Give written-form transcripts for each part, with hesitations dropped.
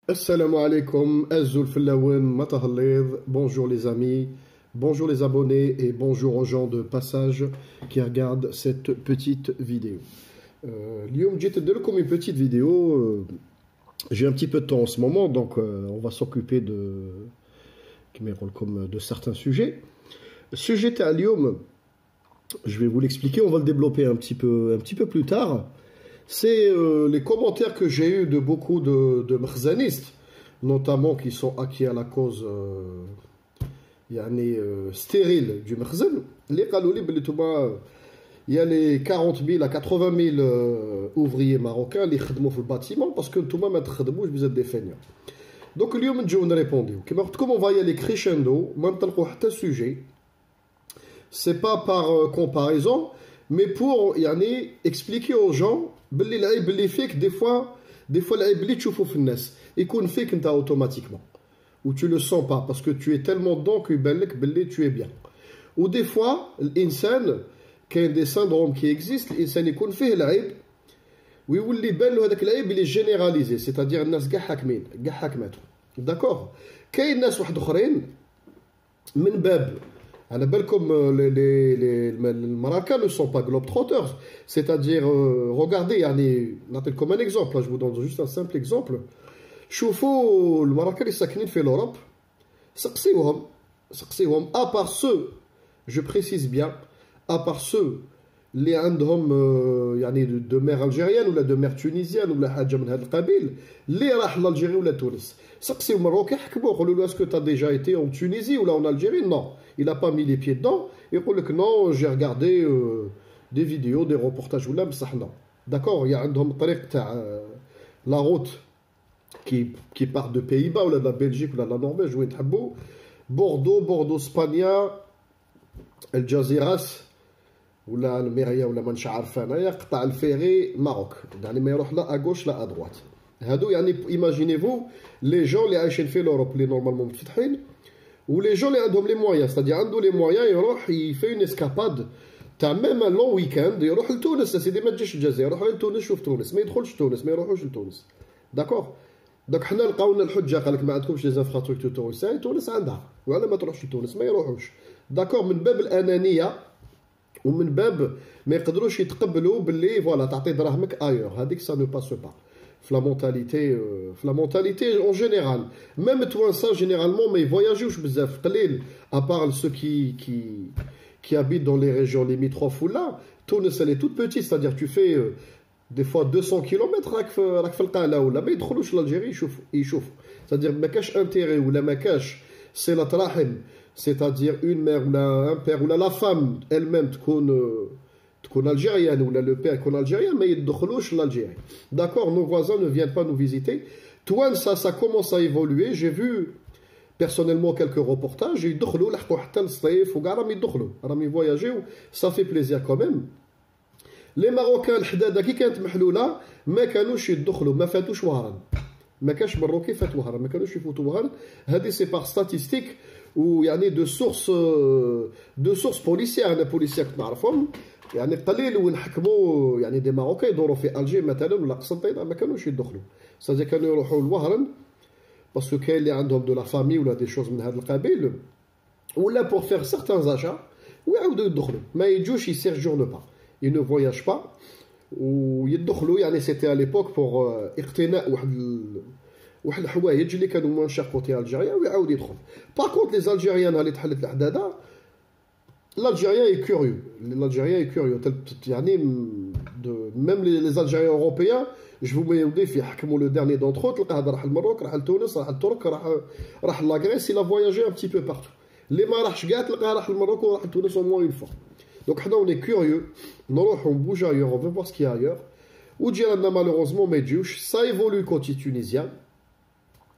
Assalamu alaikum, Azul Fillawen, Matahallid, bonjour les amis, bonjour les abonnés et bonjour aux gens de passage qui regardent cette petite vidéo. L'yom j'ai comme une petite vidéo, j'ai un petit peu de temps en ce moment, donc on va s'occuper de certains sujets. Sujet à l'yom, je vais vous l'expliquer, on va le développer un petit peu plus tard. C'est les commentaires que j'ai eus de beaucoup de mkhzanistes, notamment qui sont acquis à la cause stérile du mkhzan. Il y a les 40 000 à 80 000 ouvriers marocains qui travaillent dans le bâtiment parce que tout le monde ne travaille pas, vous êtes des feignants. Donc, aujourd'hui, je vais répondre. Comme on va y aller crescendo, je ne vais pas sujet. Ce n'est pas par comparaison, mais pour expliquer aux gens باللي العيب اللي فيك des fois العيب اللي تشوفه في الناس يكون فيك انت automatiquement ou tu le sens pas parce que tu es tellement dedans كيبان لك باللي tu es bien ou des fois الانسان كاين des syndromes qui existent الانسان يكون فيه العيب ويولي يبان له هذاك العيب اللي جينيراليزي c'est-à-dire الناس كاع حاكمين كاع حاكماتهم داكور كاين ناس واحد اخرين من باب على بالكم les Marocains ne sont pas globetrotters, c'est-à-dire regardez يعني نعطيكم un exemple, là, je vous donne juste un simple exemple. شوفوا المراكا اللي ساكنين في l'Europe سقسيوهم à part ceux, je précise bien, à part ceux اللي عندهم يعني de mère algérienne ولا de mère tunisienne ولا حاجه من هذا القبيل اللي راح لالجيري ولا تونس سقسيو مروك يحكموا يقولوا له اسكو تا ديجا ايتي en Tunisie ou là en Algérie non il a pas mis les pieds dedans يقول لك non j'ai regardé des vidéos des reportages ولا بصح non d'accord il y a عندهم الطريق تاع la route qui part de Pays-Bas ولا de la Belgique ولا de la Norvège وين تحبوا Bordeaux Spagna الجزيرات ولا الميريا ولا ما نش عارف انايا قطع الفيري ماروك يعني ما يروح لا اغوش لا ادروات هادو يعني ايماجينيفو لي جون اللي عايشين في لوروب اللي نورمالمون متفتحين ولي جون اللي عندهم لي مويان ستادي عنده لي مويان يروح يفي اون اسكاباد تاع ميم لون ويكاند يروح لتونس سيدي ما تجيش الجزائر يروح لتونس شوف تونس ما يدخلش تونس ما يروحوش لتونس داكوغ دونك حنا لقاو لنا الحجه قال لك ما عندكمش لي زانفراستركتور تونسيين تونس عندها وعلى ما تروحش لتونس ما يروحوش داكوغ من باب الانانيه ومن باب ما يقدروش يتقبلوا باللي فوالا تعطي دراهمك ايور هذيك سا نو باس با في لا مونتاليتي اون جينيرال ميم توانسا جينيرالمون ما يفواياجيوش بزاف قليل ابار سو qui habitent dans les régions limitrophes ou là Tunis elle est toute petite c'est-à-dire tu fais des fois 200 km راك في القاله ولا ما يدخلوش لالجيري يشوفوا c'est-à-dire ما كاش انتيري ولا ما كاش صله رحم c'est-à-dire une mère ou un père ou la femme elle-même تكون algérienne ou le père تكون algérien mais ils يدخلوش l'Algérie. D'accord, nos voisins ne viennent pas nous visiter. Toi ça commence à évoluer, j'ai vu personnellement quelques reportages يدخلوا لحقوا حتى الصيف وكاع راهم يدخلوا راهم يفواياجيو ça fait plaisir quand même. Les Marocains الحداده كي كانت محلوله ما كانوش يدخلوا ما فاتوش وهران ما كاش مروكي فات وهران ما كانوش يفوتوا وهران هذه سي بار ستاتستيك ويعني دو سورس بوليسيير انا بوليسيير كنت نعرفهم يعني قليل وين حكموا يعني دي ماروكي يدوروا في الجي مثلا ولا قسنطينه ما كانوش يدخلوا ساجا كانوا يروحوا لوهران باسكو كاين اللي عندهم دو لا فامي ولا دي شوز من هذا القبيل ولا بور فيغ سيغتان زاشا ويعاودوا يدخلوا ما يجوش يسيرجورنو با ils ne voyagent pas ويدخلوا يعني سيتي à l'époque pour اقتناء واحد الحوايج اللي كانوا موان شير كوتي الجيريا ويعاود يدخل باغ كونت لي زالجيريان اللي تحلت الحداده l'Algérien est curieux يعني même les Algériens européens je vous mets au défi حكموا le dernier d'entre eux تلقى هذا راح للمروك راح لتونس راح للترك راح لاغريس il a voyagé un petit peu partout اللي ما راحش كاع تلقاه راح للمروك وراح لتونس au moins une fois donc حنا on est curieux نروحوا نبوج ailleurs on veut voir ce qu'il y a ailleurs وجيراننا malheureusement ما يجيوش ça évolue côté tunisien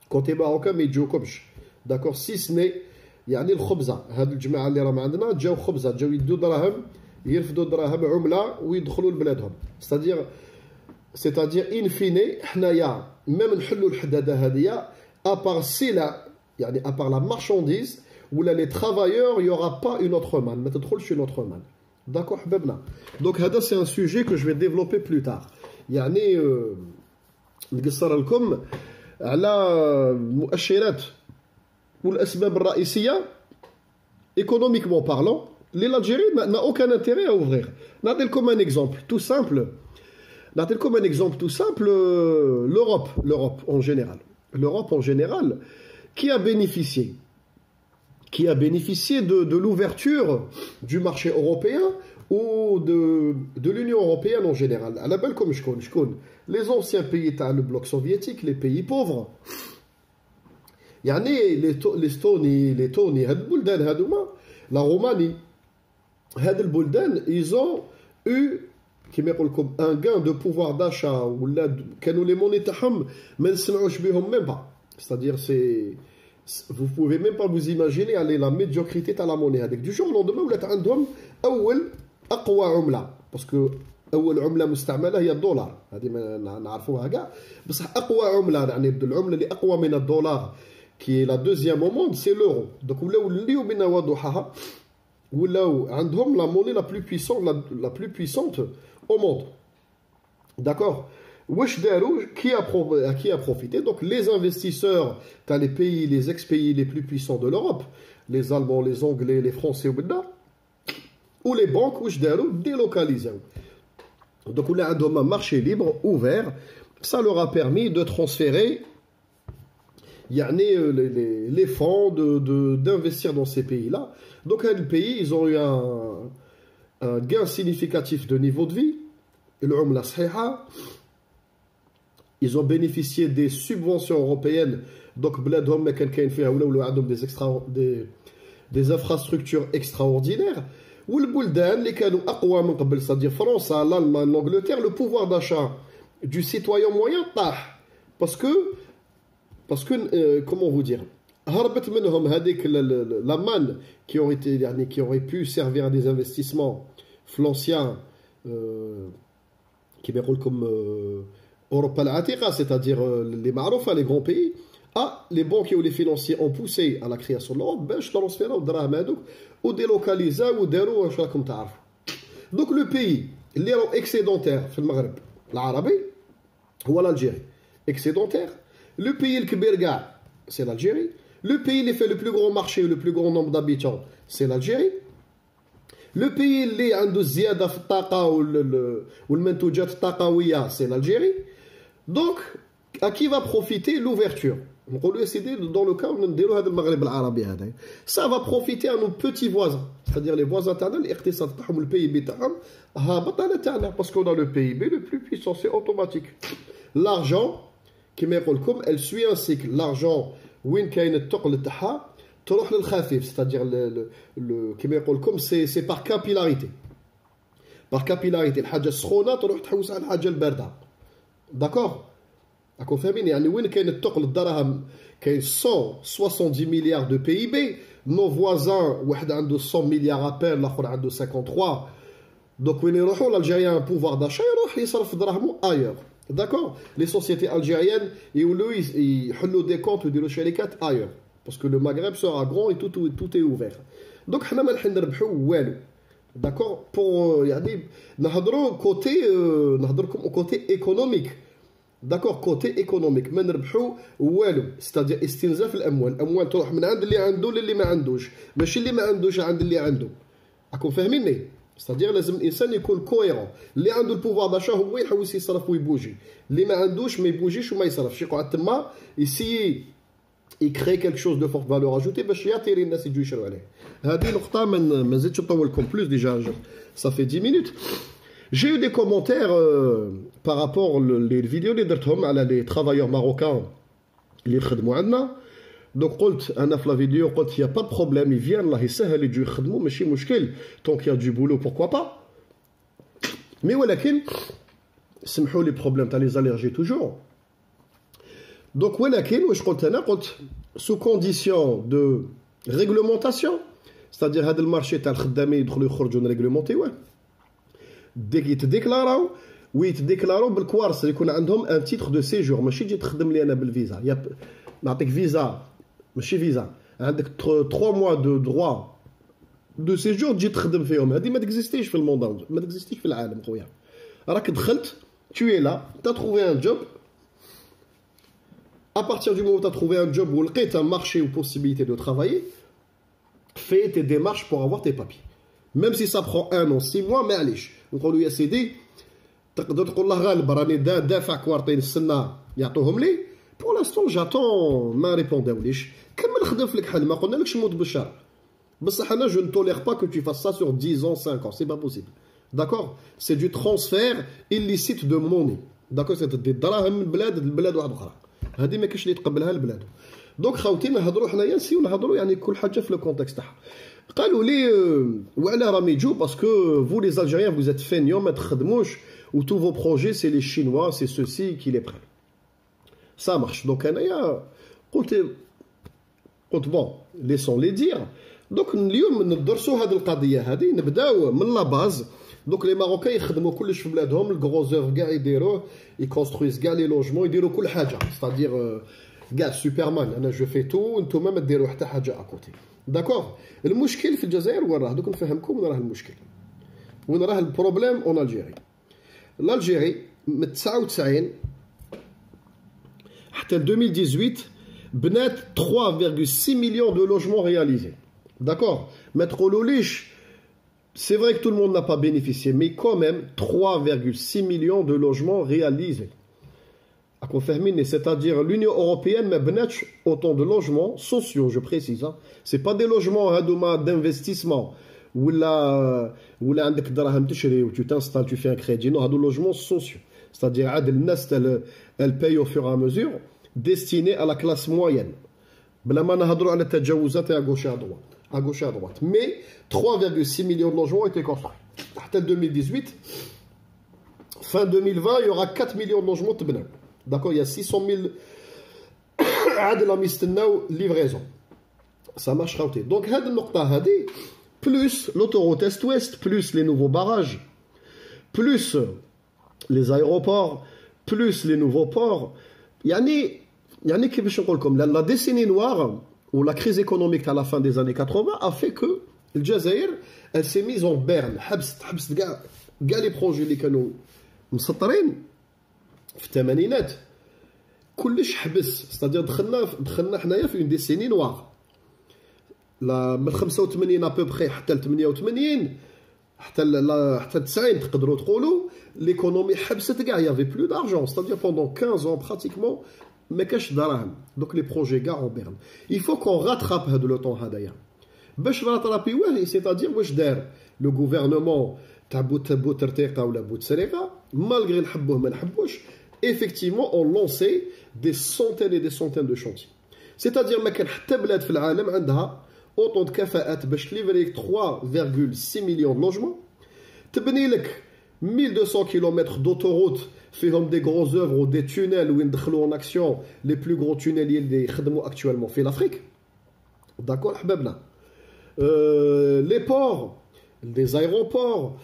côté marocain ما يجيوكمش داكور سي سني يعني الخبزه هاد الجماعه اللي راهم عندنا جاو خبزه جاو يدوا دراهم يرفدوا دراهم عمله ويدخلوا لبلادهم c'est-à-dire in fine حنايا ميم نحلوا الحداده هذه ابار سيلا يعني ابار لا مارشانديز ولا لي travailleurs il y aura pas une autre man ما تدخلش une autre man d'accord حبابنا donc هذا c'est un sujet que je vais développer plus tard يعني نقصر لكم على المؤشرات والاسباب الرئيسيه économiquement parlant l'Algérie n'a aucun intérêt à ouvrir. نعطيلكم un exemple tout simple. نعطيلكم un exemple tout simple. L'Europe en général. L'Europe en général qui a bénéficié de l'ouverture du marché européen ou de l'Union européenne en général. À la belle comme je connais les anciens pays dans le bloc soviétique, les pays pauvres. يعني l'Estonie, Lettonie, هاد البلدان هادوما la Roumanie, هاد البلدان ils ont eu كيما يقول لكم un gain de pouvoir d'achat ولا كانوا les monnaies تاعهم ما نسمعوش بهم même pas. C'est-à-dire c'est vous pouvez même pas vous imaginer aller la médiocrité تاع la monnaie هذيك du jour au lendemain ولات عندهم اول اقوى عمله باسكو اول عمله مستعمله هي الدولار هذه ما نعرفوها كاع بصح اقوى عمله يعني العمله اللي اقوى من الدولار qui est la deuxième au monde, c'est l'euro. Donc, عندهم la monnaie la plus puissante au monde. D'accord? Qui a profité? Donc, les investisseurs, dans les pays, les ex-pays les plus puissants de l'Europe, les Allemands, les Anglais, les Français, ou les banques, délocalisées. Donc, on a un marché libre, ouvert. Ça leur a permis de transférer les fonds d'investir dans ces pays-là. Donc, les pays, ils ont eu un gain significatif de niveau de vie. Ils ont bénéficié des subventions européennes. Donc, des infrastructures extraordinaires. Ou le buldan, les canaux aqwa min qabl, c'est-à-dire France, l'Allemagne, l'Angleterre, le pouvoir d'achat du citoyen moyen, parce que comment vous dire, هربت منهم هذيك la manne qui aurait pu servir à des investissements flanciens qui يقول comme Europe العتيقة, c'est-à-dire les معروفة, les grands pays. Les banquiers ou les financiers ont poussé à la création de l'Europe باش transférer الدراهم هذوك وديلوكاليزا وداروا واش راكم تعرفوا. Donc le pays اللي راهو excédentaire في المغرب العربي هو l'Algérie. Excédentaire. Le pays le كبير كاع c'est l'Algérie. Le pays qui fait le plus grand marché, le plus grand nombre d'habitants, c'est l'Algérie. Le pays اللي عنده الزيادة في الطاقة والمنتوجات الطاقوية, c'est l'Algérie. Donc, à qui va profiter l'ouverture? نقولوا سيدي dans le cas où نديروا هذا المغرب العربي هذا, ça va profiter à nos petits voisins, c'est-à-dire les voisins تاعنا الاقتصاد تاعهم البي بي تاعهم هابط على تاعنا, parce qu'on a le PIB le plus puissant, c'est automatique. L'argent كما يقول لكم elle suit un cycle. L'argent وين كاين الثقل تاعها تروح للخفيف, c'est-à-dire كما يقول لكم c'est par capillarité. Par capillarité الحاجه السخونه تروح تحوس على الحاجه البارده. داكور راكم فاهمين؟ يعني وين كاين الثقل الدراهم كاين 170 مليار de PIB. nos voisins واحد عنده 100 مليار ابيل الاخر عنده 53. donc وين يروحوا l'Algérien un pouvoir d'achat يروح يصرف دراهمه ailleurs. D'accord? Les sociétés algériennes, ils font des comptes de l'Ochalikat ailleurs. Parce que le Maghreb sera grand et tout est ouvert. Donc, nous ne pouvons pas faire. D'accord? Pour côté économique. D'accord? Côté économique. Nous ne pouvons pas. C'est-à-dire, istinzaf l'amwal. L'amwal تروح من عند اللي عنده للي ما عندوش. ماشي اللي ما عندوش عند اللي عنده. راكم فاهميني؟ C'est-à-dire لازم الانسان يكون كويرون. اللي عنده البوفوار داشا هو يحوس يصرف ويبوجي, اللي ما عندوش ما يبوجيش وما يصرفش, يقعد تما يسيي يكري quelque chose de forte valeur ajoutée باش يعطي الناس يجوا يشروا عليه. هذه نقطه ما نزيدش نطولكم plus déjà ça fait 10 minutes. J'ai eu des commentaires par rapport les vidéos اللي درتهم على les travailleurs marocains اللي يخدموا عندنا. Donc قلت انا في لا فيديو قلت il y a pas de problème, ils viennent الله يسهل يجوا يخدموا ماشي مشكل, tant qu'il y a du boulot pourquoi pas. mais ولكن سمحوا لي بروبليم تاع لي زاليرجي toujours. donc ولكن واش قلت انا قلت sous condition de réglementation, c'est-à-dire هذا المارشي تاع الخدامين يدخلوا يخرجوا نريغلومونتيوه ديك يتديكلاراو ويتديكلاراو بالكوارث يكون عندهم ان تيتر دو سيجور, ماشي تجي تخدم لي انا بالفيزا. نعطيك فيزا ماشي فيزا, عندك 3 mois de droit de séjour تجي تخدم فيهم. هذه ما تكزيستيش في الموند, ما تكزيستيش في العالم خويا. راك دخلت tu es là, tu as trouvé un job, À partir du moment où tu as trouvé un job, où tu as un marché ou possibilité de travailler, fais tes démarches pour avoir tes papiers. Même si ça prend 1 an, 6 mois, معليش. نقولوا يا سيدي تقدر تقول له غالب راني دافع كوارتين السنة يعطوهم لي. Pour l'instant, j'attends ما ريبونداوليش. كمل خدم في الكحل ما قلنالكش موت بالشهر. بصح أنا je ne tolère pas que tu fasses ça sur 10 ans, 5 ans. C'est pas possible. D'accord? C'est du transfert illicite de monnaie. D'accord? C'est des دراهم من بلاد لبلاد واحدة أخرى. هذه ما كاينش اللي يتقبلها البلاد. دونك خاوتي نهضروا حنايا نسيو نهضروا يعني كل حاجة في الكونتكست تاعها. قالوا لي وعلى راهم يجوا باسكو vous les Algériens vous êtes feignants ما تخدموش و tous vos projets c'est les Chinois c'est ceux-ci qui les prennent. Ça marche. Donc انايا قلت bon laissons les dire. دونك اليوم ندرسوا هذه القضيه هذه نبداو من لا باز. دونك لي ماروكان يخدموا كلش في بلادهم الكروزور كاع يديروه يكونسترويز كاع لي لوجمون يديروا كل حاجه ستادير كاع سوبرمان انا جو في تو انتوما ما ديروا حتى حاجه اكوتي. داكوغ المشكل في الجزائر وين راه دوك نفهمكم وين راه المشكل وين راه البروبليم اون الجيري. الجيري من 99 حتى 2018 بنات 3,6 millions de logements réalisés. D'accord? Mais تقولوليش c'est vrai que tout le monde n'a pas bénéficié, mais quand même 3,6 millions de logements réalisés. À confirmer, c'est-à-dire l'Union européenne n'a pas autant de logements sociaux, je précise. Hein. Ce n'est pas des logements d'investissement où tu t'installes, tu fais un crédit. Non, des logements sociaux. C'est-à-dire elles payent au fur et à mesure, destinés à la classe moyenne. À gauche et à droite. Mais 3,6 millions de logements ont été construits. Après 2018, fin 2020, il y aura 4 millions de logements. D'accord, il y a 600 000 livraison. Ça marche. Donc, plus l'autoroute Est-Ouest, plus les nouveaux barrages, plus les aéroports, plus les nouveaux ports. La décennie noire ou la crise économique à la fin des années 80 a fait que le Jazair, elle s'est mise en berne. Les projets اللي كانوا مسطرين في الثمانينات كلش حبس. c'est-à-dire دخلنا حنايا في une décennie noire. من 85 à peu près حتى ل 88 حتى 90 تقدروا تقولوا l'économie حبست كاع. il y avait plus d'argent. c'est-à-dire pendant 15 ans pratiquement ما كاش دراهم. donc les projets كاع en berne. il faut qu'on rattrape هذا le temps هذايا باش نراترابيوه. c'est-à-dire واش دار le gouvernement تاع بوترتيقه ولا بوتسريقه malgré نحبوه ما نحبوش effectivement ont lancé des centaines et des centaines de chantiers. c'est-à-dire ما كان حتى بلاد في العالم عندها autant de كفاءات باش تليفري 3,6 millions de logements تبني لك 1200 km d'autoroute فيهم des gros œuvres ou des tunnels où ندخلوا en action les plus gros tunneliers اللي يخدموا actuellement في l'Afrique. d'accord حبابنا. les ports, les aéroports,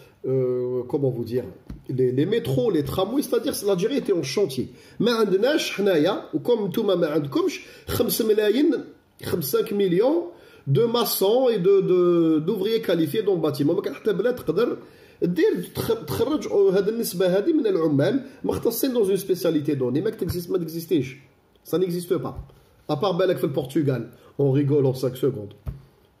comment vous dire, les métros, les tramways, c'est-à-dire que l'Algérie était en chantier. ما عندناش حنايا وكم نتوما ما عندكمش 5 millions de maçons et d'ouvriers qualifiés dans le bâtiment. ما كان حتى بلاد تقدر دير تخرج هذه النسبه هذه من العمال مختصين dans une spécialité donnée. ما تكزيستيش. ça n'existe pas. à part بالك في البرتغال on rigole en 5 secondes.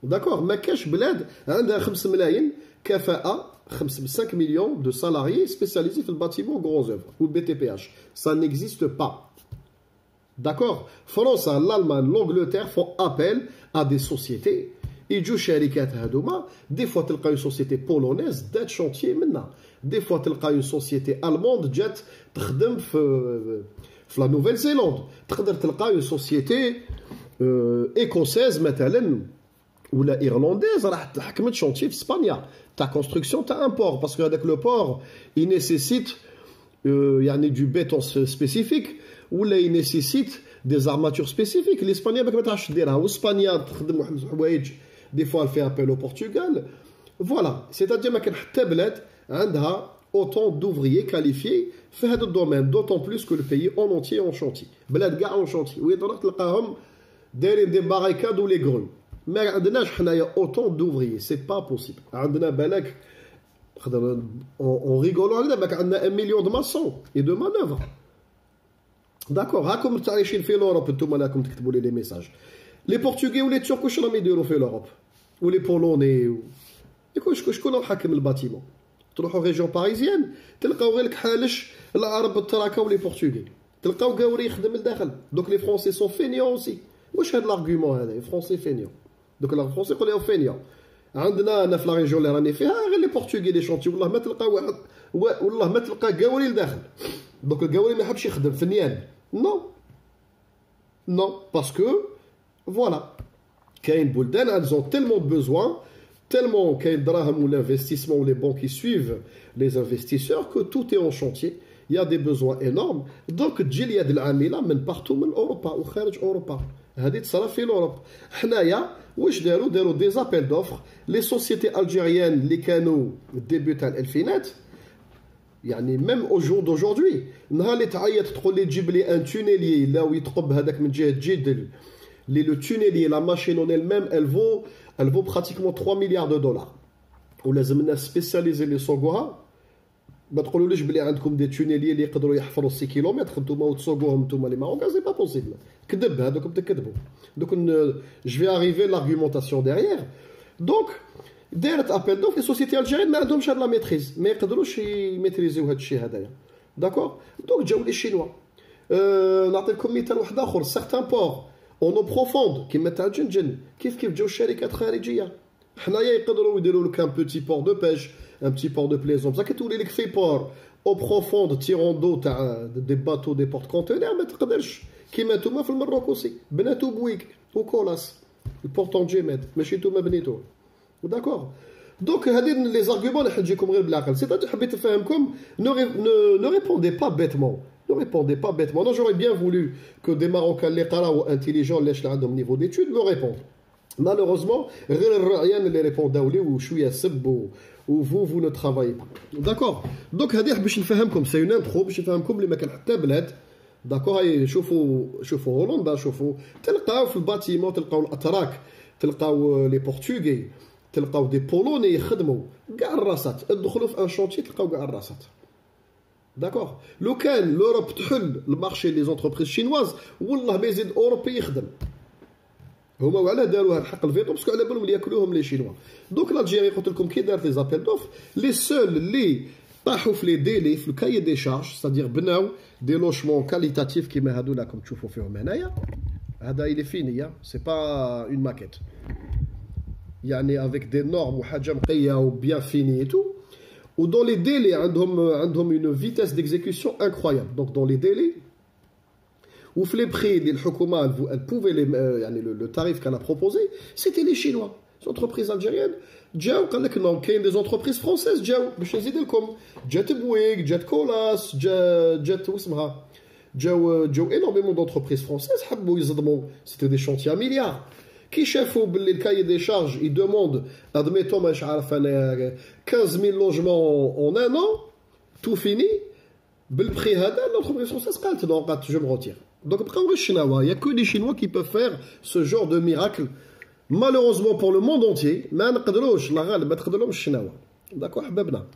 d'accord. ما كاش بلاد عندها 5 ملايين كفاءه 5 millions de salariés spécialisés في الباتيمون gros œuvres ou BTPH. ça n'existe pas. d'accord. France, l'Allemagne, l'Angleterre font appel à des sociétés. يجوا شركات هذوما دي فوا تلقى اون سوسيتي بولونيز دات شونتيي منا. دي فوا تلقى اون سوسيتي الموند جات تخدم في لا نوفيل زيلاند. تقدر تلقى اون سوسيتي ايكوسيز مثلا ولا ايرلنديز راح حكمت شونتيي في اسبانيا تاع كونستركسيون تاع ان بور باسكو هذاك لو بور il nécessite يعني du béton spécifique ولا il nécessite des armatures spécifiques. l'Espagne ما تعرفش ديرها واسبانيا تخدم واحد الحوايج. des fois elle fait appel au Portugal. voilà. c'est-à-dire ما كان حتى بلاد عندها autant d'ouvriers qualifiés في هذا الدومين. d'autant plus que le pays en entier en chantier. بلاد كاع en chantier ويقدر تلقاهم دايرين دي بارايكاد ولي غرو. ما عندناش حنايا autant d'ouvriers. c'est pas possible. عندنا بالك on rigole هكذا بالك عندنا 1 million de maçons et de manœuvres. داكور هاكم عايشين في لوروب انتم راكم تكتبوا لي ميساج لي بورتوغي ولي تورك واش راهم يديروا في لوروب ولي بولوني شكون هو حاكم الباتيمون تروحوا ريجيون باريزيان تلقاو غير كحالش العرب التراكا ولي بورتوغي تلقاو كاوري يخدم لداخل دوك لي فرونسي سون فينيون اوسي واش هاد لارغيومون هذا فرونسي فينيون دوك لا فرونسي يقول لهم فينيون عندنا انا في لا ريجيون اللي راني فيها غير لي بورتوغي لي شونتي والله ما تلقى واحد والله ما تلقى كاوري لداخل دوك الكاوري ما يحبش يخدم فنيان نو نو باسكو فوالا كاين بلدان elles ont tellement besoin tellement كاين دراهم ou l'investissement ou les banques qui suivent les investisseurs que tout est en chantier il y a des besoins énormes donc تجي اليد العامله من بارتو من اوروبا وخارج اوروبا هذه تصرا في اوروبا حنايا واش داروا دي زابيل دوفر لي سوسيتي الجيريان اللي كانوا الديبيو تاع الالفينات يعني ميم او جور دوجوردي نهار اللي تعيط تقول لي تجيب لي ان تونيلي لا يتقب هذاك من جهه جد لي لو تونيلي لا ماشين اون ال ميم elle vaut pratiquement 3 milliards de dollars ولازم الناس سبيسياليزي اللي يسوقوها ما تقولوليش بلي عندكم دي تونيلي اللي يقدروا يحفروا 6 كيلومتر نتوما وتسوقوهم نتوما لي ماروكان سي با بوسيبل كذب هذوك تكذبوا دوك جو في اريفي لارغيومونطاسيون ديريير دونك دارت ابل دوك لي سوسيتي الجيريان ما عندهمش هاد لا ميتريز ما يقدروش يميتريزيو هاد الشيء هذايا داكور دونك جاو لي شينوا نعطيكم مثال واحد اخر سيغتان بور اونو بروفوند كيما تاع جنجن كيف جاو الشركات خارجيه حنايا يقدروا يديروا لك ان بوتي بور دو بيش ان بتي بور دو بليزون بصح كتولي لك في بور او بروفوند تيرون دو تاع دي باتو دي بورت كونتينر ما تقدرش كيما نتوما في المروك اوسي بناتو بويك وكولاس البورتون جيميد ماشي نتوما بنيتوه داكور دونك هذه لي زارغيومون اللي حنجيكم غير بالعقل سي حبيت نفهمكم ne répondez pas bêtement ne répondez pas bêtement non j'aurais bien voulu que des Marocains les قراو intelligents اللي عندهم niveau d'études me répondent malheureusement غير الرعيان اللي ريبونداو لي وشويه سب vous ne travaillez pas داكور دونك هذه باش نفهمكم سي اون انترو باش نفهمكم اللي ما كان حتى بلاد داكور هاي شوفوا هولندا شوفوا تلقاو في الباتيمون تلقاو الاتراك تلقاو لي بورتوغي تلقاو دي بولوني يخدموا كاع الراسات ادخلوا في ان شونتي تلقاو كاع الراسات داكور لو كان لوروب تحل المارشي لي زونتربريز شينواز والله ما يزيد اوروبي يخدم هما وعلاه داروا هاد الحق الفيتو باسكو على بالهم اللي ياكلوهم لي شينوا دوك لالجيري قلت لكم كي دارت لي زابيل دوف لي سول اللي طاحوا في لي ديلي في الكاي دي شارج سادير بناو دي لوشمون كاليتاتيف كيما هادو راكم تشوفوا فيهم هنايا هذا الي فيني سي با اون ماكيت يعني افيك دي نورم وحاجه نقيه وبيان فيني تو و دون لي ديلي عندهم اون فيتاس ديكزيكسيون انكرويابل دونك دون لي ديلي وفي لي بري اللي الحكومه بوفي يعني لو تاريف كان بروبوزي سيتي لي شينوا زونتربريز الجيريان جاو قال لك نو كاين دي زونتربريز فرونسيز جاو باش نزيد لكم جات بويك جات كولاس جات واسمها جاو انورميمون دونتربريز فرونسيز حبوا يصدموا سيتي دي شونتي مليار كي شافوا باللي الكاي دي شارج يدوموند ادميتون مش عارف انا 15000 لوجمون اون ان ان تو فيني بالبري هذا لونتربريز فرونسيز قالت نو قالت جو مغوتير دونك بقاو غير الشناوا يا كو لي شينوا كي بوف فير سو جور دو ميراكل malheureusement pour le monde entier ما نقدروش لا غالب ما تقدرلهمش الشناوا داكور حبابنا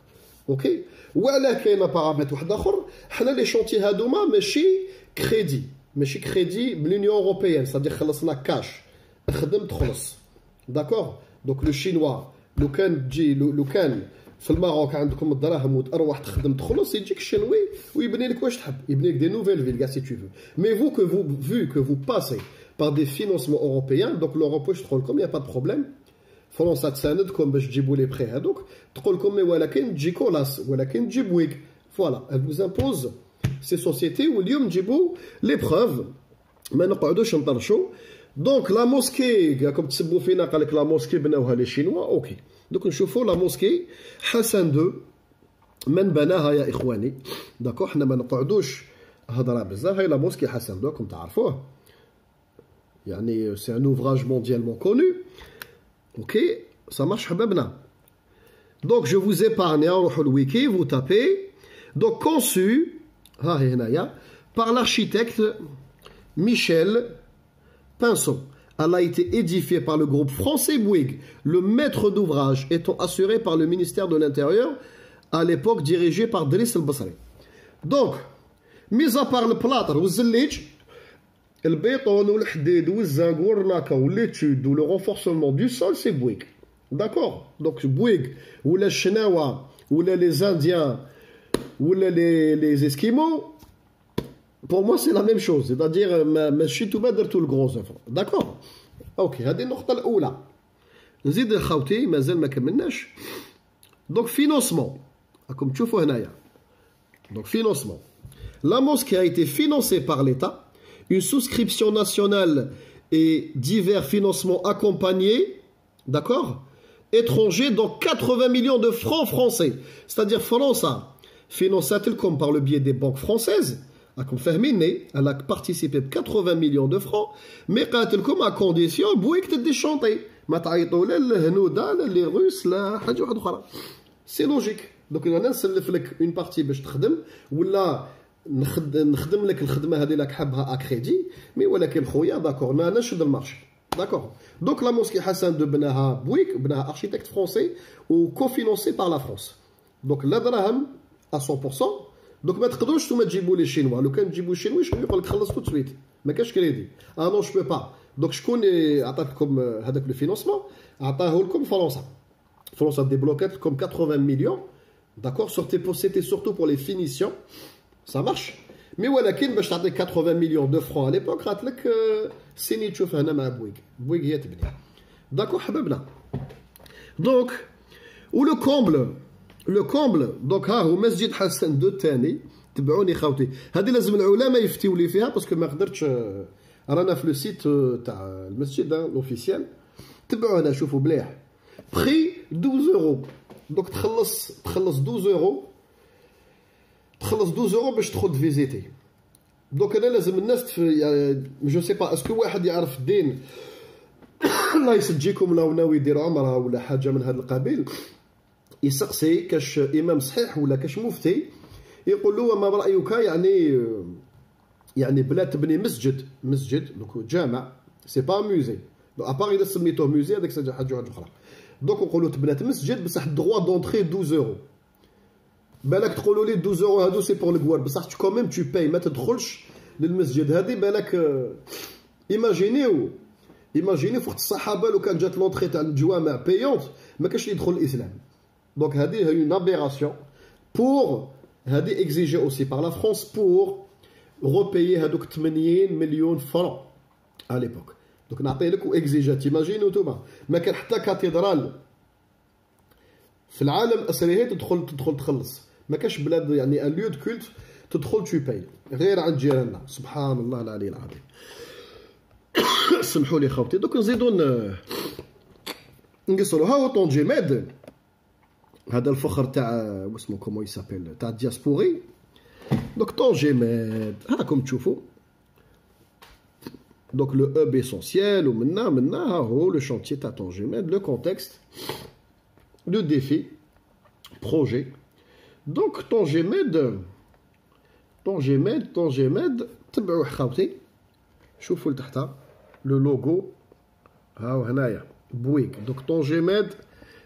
اوكي وعلاه كاين بارامتر واحد اخر حنا لي شونتي هادوما ماشي كريدي من لونيون اوروبيان صديق خلصنا كاش خدم تخلص داكور دونك لو شينوا لو كان تجي لو كان في الماروك عندكم الدراهم وتروح تخدم تخلص يجيك الشنوي ويبني لك واش تحب يبني لك دي نوفيل فيل كاع سي تو فو مي vu que vous passez par des financements européens donc l'Europe واش تقول لكم يا با بروبليم فرنسا تساندكم باش تجيبوا لي بري هذوك تقول لكم مي ولكن تجي كولاس ولكن تجيب ويك فوالا elle vous impose ces sociétés واليوم نجيبوا لي بروف ما نقعدوش نطرشوا دونك لا موسكي راكم تسبوا فينا قال لك لا موسكي بناوها لي شينوا اوكي دوك نشوفوا لا موسكي حسن دو من بناها يا اخواني داكو حنا ما نقعدوش هضره بزاف هاي لا موسكي حسن دو راكم تعرفوه يعني سي ان اوفراج مونديالمون كونو اوكي سا مارش حبابنا دونك جو فوز ايبارني نروحوا الويكي فو تابي دونك كونسو ها هي هنايا بار لارشيتكت ميشيل Pinson. Elle a été édifiée par le groupe français Bouygues, le maître d'ouvrage étant assuré par le ministère de l'Intérieur, à l'époque dirigé par Driss El Basri. Donc, ميزا بار البلاطر والزليج البيطون والحديد والزنق والرناكه والليتود ولو رونفورسمون دو سول سي بويك داكور دونك بويك ولا الشناوه ولا لي زانديان ولا لي اسكيمو pour moi c'est la même chose c'est-à-dire ماشي نتوما درتو الكروز افور داكور اوكي هذه النقطه الاولى نزيد خوتي مازال ما كملناش دونك فينونسمون راكم تشوفوا هنايا دونك فينونسمون la mosquée a été financée par l'État une souscription nationale et divers financements accompagnés, d'accord, étrangers, dans 80 millions de francs français. C'est-à-dire France a financé comme par le biais des banques françaises, elle a participé de 80 millions de francs, mais comme à condition, que tu chanter. Les Russes, c'est logique. Donc, il y a une partie qui ou là, نخدم لك الخدمه هذه راك حابها اكريدي مي ولكن خويا داكور ما نشد المارشي داكور دونك لا موسكي حسن دو بناها بويك بناها اركيتكت فرونسي و كوفينونسي بار لا فرونس دونك لا دراهم 100% دونك ما تقدروش نتوما تجيبوا لي شينوا لو كان تجيبوا شينوي شنو يقول لك خلص تو سويت ما كاش كريدي نو جو بو با دونك شكون عطات لكم هذاك لو فينونسمون عطاه لكم فرنسا فرنسا ديبلوكات لكم 80 مليون داكور سورتي سورتو بور لي فينيسيون Ça marche. Mais voilà, qui باش تعطيك 80 millions de francs à l'époque رات لك سيني تشوف هنا مع بويك بويك هي تبني داكو حبابنا دونك ولو كومبل دونك ها هو مسجد حسن دو الثاني تبعوني خوتي هذه لازم العلماء يفتيو لي فيها باسكو ما قدرتش رانا في لو سيت تاع المسجد لوفيسيال تبعوا هنا شوفوا مليح بري 12 اورو دونك تخلص 12 اورو تخلص 12 اورو باش تدخل تفيزيتي دونك انا لازم الناس جو سي با اسكو واحد يعرف الدين الله يسجيكم لو ناوي يدير عمره ولا حاجه من هذا القبيل يسقسي كاش امام صحيح ولا كاش مفتي يقول له ما رايك يعني بلا تبني مسجد دونك جامع سي با موزي ابار اذا سميتوه موزي هذاك حاجه اخرى دونك نقولوا تبنات مسجد بصح الدغوا دونطري 12 اورو بالك تقولوا لي 12 اورو هادو سي بور الكوار بصح كوميم تو باي ما تدخلش للمسجد هذه بالك ايماجيني في وقت الصحابه لو كان جات لونطري تاع الجوامع بايونت ما كاش يدخل الاسلام دونك هذه هي اون ابيراسيون بور هذه اكزيجي اوسي بار لا فرونس بور روبايي هذوك 80 مليون فرون على ليبوك دونك نعطي لك واكزيجات ايماجينو نتوما ما كان حتى كاتدرال في العالم اسريه تدخل تخلص ما كاش بلاد يعني ان ليو دو كولت تدخل تو باي غير عند جيراننا سبحان الله العلي العظيم سمحوا لي خوتي دوك نزيدو نقصروا ها هو طونجيميد هذا الفخر تاع واسمو كومو يسابيل تاع الدياسبوري دونك طونجيميد هاكم تشوفوا دونك لو اوب اسونسيال ومنا ها هو لو شونتيي تاع طونجيميد لو كونتكست le défi, projet. Donc, طونجيميد تبعوا خاوتي شوفوا لتحت لو لوغو هاو هنايا بويك دونك طونجيميد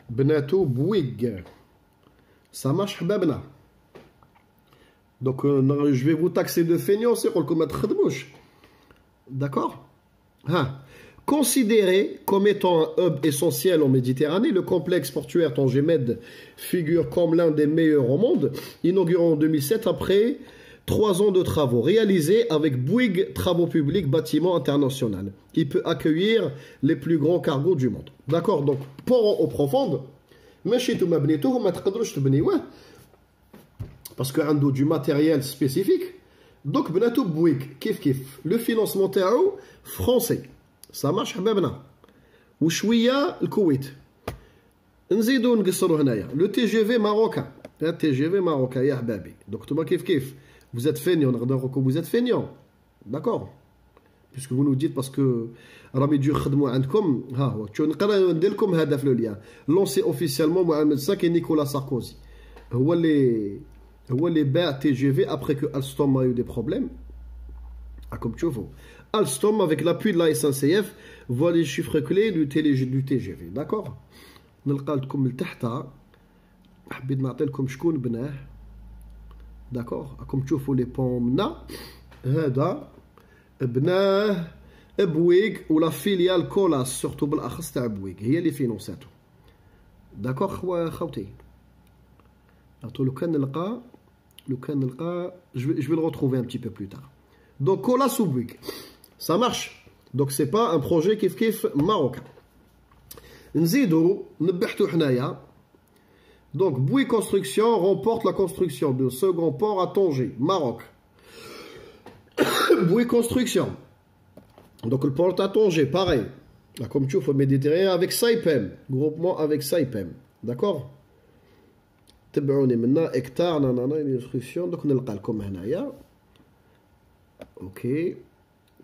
بناتو بويك سا مارش حبابنا دونك جو في فو تاكسي دو فينيونس يقول لكم ما تخدموش داكور ها Considéré comme étant un hub essentiel en Méditerranée, le complexe portuaire Tangemed figure comme l'un des meilleurs au monde, inauguré en 2007 après 3 ans de travaux, réalisés avec Bouygues Travaux Publics Bâtiments International. Il peut accueillir les plus grands cargos du monde. D'accord, donc port eau profonde, parce qu'il y a du matériel spécifique, donc Benatou Bouygues, kif, le financement تاعو français. Ça marche حبابنا وشويه الكويت نزيدو نقصروا هنايا لو تي جي في ماروكان تي جي في ماروكان يا حبابي دونك نتوما كيف vous êtes feignant نقدر نقولكم vous êtes feignant d'accord puisque vous nous dites parce que راهم يجيو يخدموا عندكم ها هو نقدر ندير لكم هذا في لو لونسي اوفيسيالمون مع المدسا كي نيكولا ساركوزي هو اللي باع تي جي في ابري كو الستوم a eu des problèmes راكم تشوفوا Alstom, avec l'appui de la SNCF, voit les chiffres clés du TGV. D'accord? نلقى لكم لتحت حبيت نعطي لكم شكون بناه داكوغ راكم تشوفوا لي بون منا هذا بناه بويغ ولا فيليال كولاس سورتو بالاخص تاع بويغ هي اللي فينونساتو داكوغ خوتي عرفتو لو كان نلقى جو vais le retrouver un petit peu plus tard donc Colas ou Bouygues ça marche donc c'est pas un projet كيف marocain نزيدو نبحثو حنايا donc Bouygues Construction remporte la construction de second port à Tanger Maroc Bouygues Construction donc le port à Tanger pareil là comme tu vois au Méditerranée avec Saipem groupement avec Saipem d'accord تبعوني منا هكتار نانانا الانستركسيون دوك نلقى لكم هنايا اوكي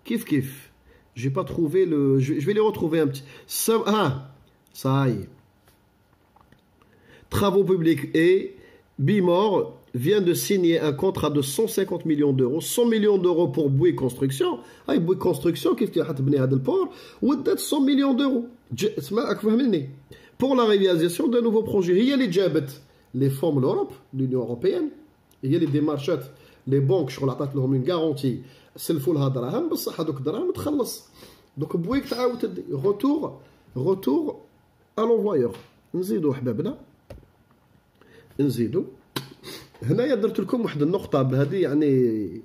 كيف j'ai pas trouvé le je vais les retrouver un petit ça y est travaux publics et Bimor vient de signer un contrat de 150 millions d'euros 100 millions d'euros pour Bouygues Construction Bouygues Construction كيف تبني هذا البور ودات 100 millions d'euros اسمعك فهمني pour la réalisation d'un nouveau projet هي اللي جابت les fonds de l'Europe, l'Union européenne, il y a les démarches, les banques, je leur ai une garantie, c'est le full hadraham, بس هذوك الدراهم تخلص. Donc بويك تعاود تدي retour à l'envoyeur. نزيدو حبابنا نزيدو هنايا درت لكم واحد النقطة بهذه يعني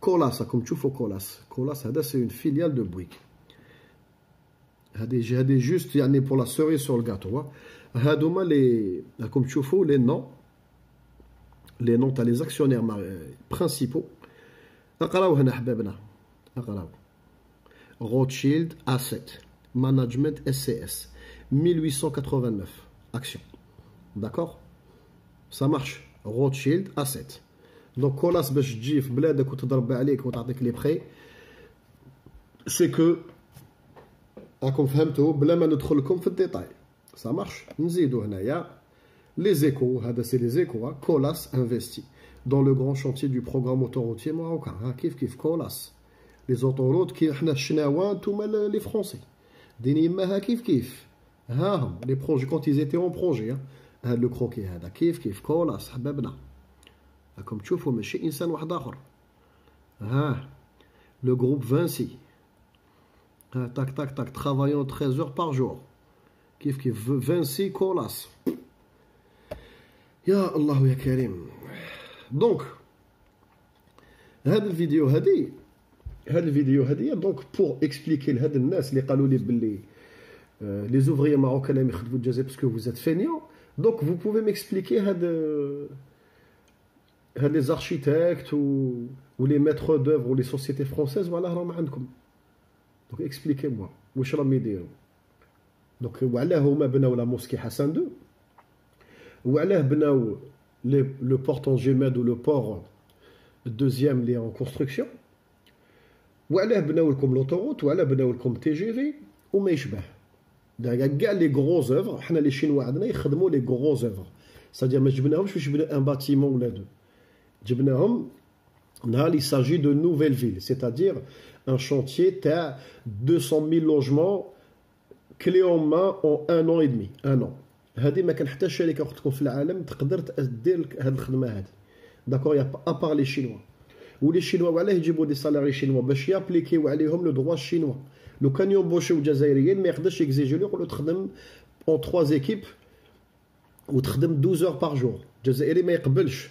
كولاس راكم تشوفوا كولاس هذا سي اون فيليال دو بويك. هذه جوست يعني pour la cerise sur le gâteau. هادوما لي راكم تشوفوا لي نون تاع لي زاكسيونير برينسيبو اقراو هنا حبابنا اقراو روتشيلد اسيت مانجمنت اس سي اس 1889 اكسيون داكور سا مارش روتشيلد اسيت دونك كولاس باش تجي في بلادك وتضرب عليك وتعطيك لي بخي سي كو راكم فهمتوا بلا ما ندخل لكم في الديتاي Ça marche. نزيدو هنايا les échos هذا سي les échos Colas investit dans le grand chantier du programme autoroutier marocain كيف Colas les autoroutes كي حنا شناوا نتوما les français ديني يماها كيف ها هم les projets quand ils étaient en projet هذا لو كروكي هذا كيف Colas حبابنا راكم تشوفوا ماشي انسان واحد اخر le groupe Vinci tac travaillant 13 heures par jour كيف Vinci Colas يا الله يا كريم دونك هذا الفيديو هذه دونك بور اكسبليكي لهاد الناس اللي قالوا لي باللي لي زوفريي ماروكان اللي يخدموا الجزائر باسكو فوز ات فينيون دونك فو بوفي ميكسبليكي هاد لي زارشيتكت و لي ميتر دوفر و لي سوسيتي فرونسيز وعلاه راهم عندكم دونك اكسبليكي موا واش راهم يديروا دونك وعلاه هما بناو لا موسكي حسن دو وعلاه بناو لو بورت ان جيماد و لو بور الدوزيام لي ان كونستركسيون وعلاه بناو لكم لوطوروت وعلاه بناو لكم تي جي في وما يشبه كاع لي غروز اوفر حنا لي شينوا عندنا يخدموا لي غروز اوفر سادير ما جبناهمش باش يبناو ان باتيمون ولا دو جبناهم نهار لي ساجي دو نوفيل فيل سيتادير ان شونتيي تاع 200,000 لوجمون كلي اون مان اون ان اون اي دمي ان اون هذه ما كان حتى شركه اختكم في العالم تقدر دير هذه الخدمه هذه داكور يا ابار لي شينوا ولي شينوا وعلاه يجيبوا دي سالاري شينوا باش يابليكيو عليهم لو دروا الشينوا لو كان يومبوشيو جزائريين ما يقدرش يكزيجيو له يقولوا تخدم اون 3 ايكيب وتخدم 12 اور بار جور الجزائري ما يقبلش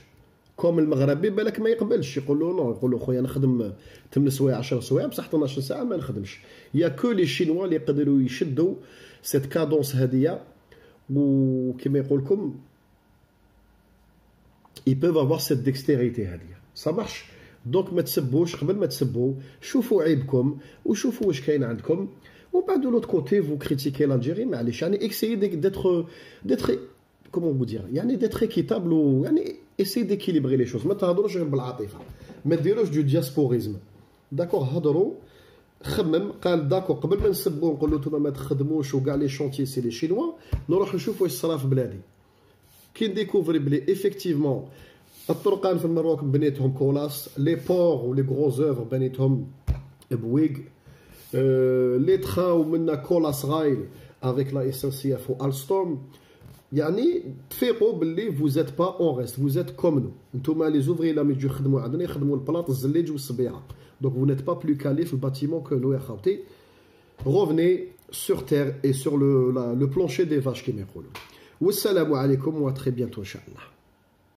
كوم المغربي بالك ما يقبلش يقول له نو يقول له خويا نخدم 8 سوايع 10 سوايع بصح 12 ساعه ما نخدمش يا كو لي شينوا اللي يقدروا يشدوا سيت كادونس هذه وكما يقول لكم ils peuvent avoir cette dextérité هذه ça marche دونك ما تسبوش قبل ما تسبوا شوفوا عيبكم وشوفوا واش كاين عندكم وبعد لوط كوتي فو كريتيكي لالجيري معليش يعني اكسيي ديتر كومون فو دير يعني ديتر ايكيتابل ويعني اسيي ديكيليبري لي شوز ما تهضروش غير بالعاطفه ما ديروش دو دياسبوريزم داكور هضروا خمم قال داكور قبل ما نسبوا نقولوا نتوما ما تخدموش وكاع لي شونتي سي لي شينوا نروح نشوف واش صرا في بلادي كي نديكوفري بلي ايفيكتيفمون الطرقان في المروك بنيتهم كولاس لي بور ولي غروز اوفر بنيتهم بويغ لي تخاو منا كولاس رايل افيك لا اس ان سي اف و الستوم يعني تفيقوا باللي vous êtes pas en reste, vous êtes comme nous. نتوما لي زوفري لا يجيو يخدموا عندنا يخدموا البلاط الزليج والصبيعه. Donc vous n'êtes pas plus calé في الباتيمون que nous يا خاوتي. Revenez sur terre et sur le plancher des vaches كما يقولوا. والسلام عليكم و très bientôt ان شاء الله.